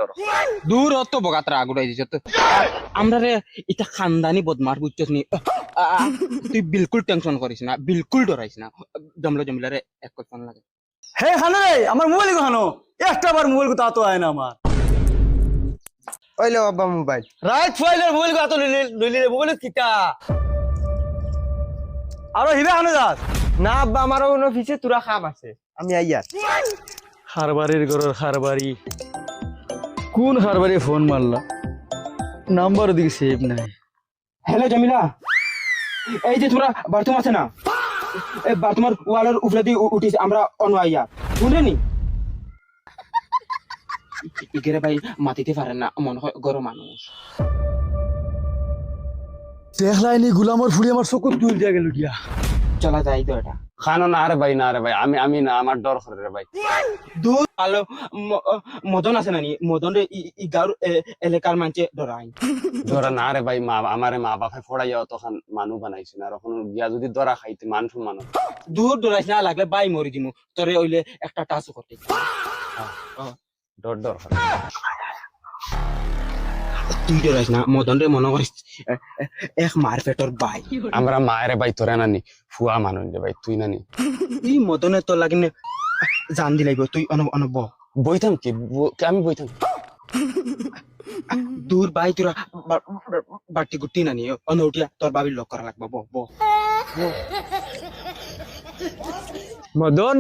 ডর দূর অত বগাতরা আগুড়াই দিছ তো আমরা রে এটা খানদানি বদমার বুঝছস নি তুই বিলকুল টেনশন করিস না বিলকুল ডরাইস না জমলা রে এক কথা লাগে হে খানো রে আমার মোবাইল খানো একটা বার মোবাইল তা তো আয় না আমার ওইলো আব্বা মোবাইল রাইট ফাইলের মোবাইল তো লইলি রে মোবাইল কিটা আরো হিবে খানো যাস না আব্বা আমারও কোনো অফিসে তোরা কাম আছে আমি আইয়ার খারবারির ঘরের খারবারি কোন খারবারি ফোন মারলা নাম্বার দিকে সেভ নাই হ্যালো জমিলা এই যে তোমরা বাথরুম আছে না এই বাথরুমের ওয়ালের উপরে দিয়ে উঠিস আমরা অনওয়াইয়া শুনলেনি ইগেরে ভাই মাটিতে পারেন না মনে হয় গরম মানুষ দেখলাইনি গুলামর ফুড়ি আমার চকুত তুল দিয়া গেল গিয়া চলা যাই তো এটা খানো না রে ভাই আমি না আমার ডর করে রে ভাই দূর আলো মদন আছে নানি মদন রে ই গাঁর এলাকার মানুষে ডরাই ডরা না রে ভাই আমারে মা বাপে ফড়াইয়া তখন মানুষ বানাইছে না আর এখন গিয়া যদি ডরা খাইতে মানুষ দূর ডরাইস না লাগলে বাই মরি দিমু তোরে ওইলে একটা টাচ করতে ডর করে তুই ডরাইস না মদন রে মনে করিস এক মার পেটর বাই আমরা মায়ের ভাই তোরা নানি ফুয়া মানুষ রে ভাই তুই নানি এই মদনে তোর লাগিনে জান দিলাইব তুই অনব বইতাম কি আমি বইতাম দূর বাই তোরা বাটি গুটি নানি অনুটিয়া তোর বাবির লক করা লাগবে ব মদন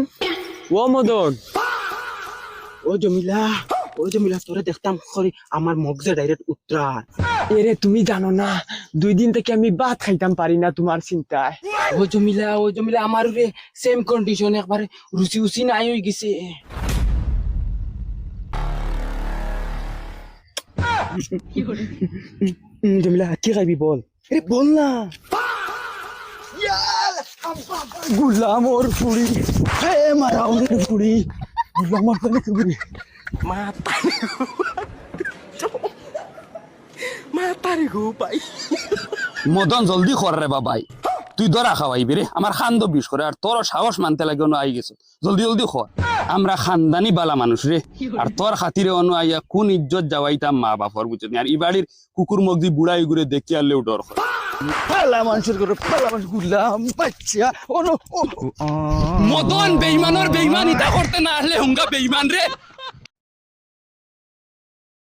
ও জমিলা তোরে দেখতাম খরি আমার মগজে ডাইরেক্ট উত্তরার এরে তুমি জানো না 2 দিন থেকে আমি ভাত খাইতাম পারি না তোমার চিন্তায় ও জমিলা আমার রে সেম কন্ডিশন একবারে রুচি নাই হয়ে গেছে জমিলা কি খাইবি বল আরে বল না গুলামর ফুড়ি হে মারাউনের ফুড়ি গুলামর তালে ফুড়ি মাতারে গো পাই মদন জলদি কর রে বাবাই তুই দরা খাওয়াইবি রে আমার খান্দ বিষ করে আর তোর সাহস মানতে লাগে অনু আই গেছো জলদি কর আমরা খানদানি বালা মানুষ রে আর তোর খাতিরে অনু আইয়া কোন ইজ্জত যাওয়াইতাম মা বাপর বুঝছ আর ই বাড়ির কুকুর মগদি বুড়াই ঘুরে দেখি আনলেও ডর করে পালা মানুষের করে পালা মানুষ গুলাম বাচ্চা মদন বেইমানের বেইমানিতা করতে না হলে হুঙ্গা বেইমান রে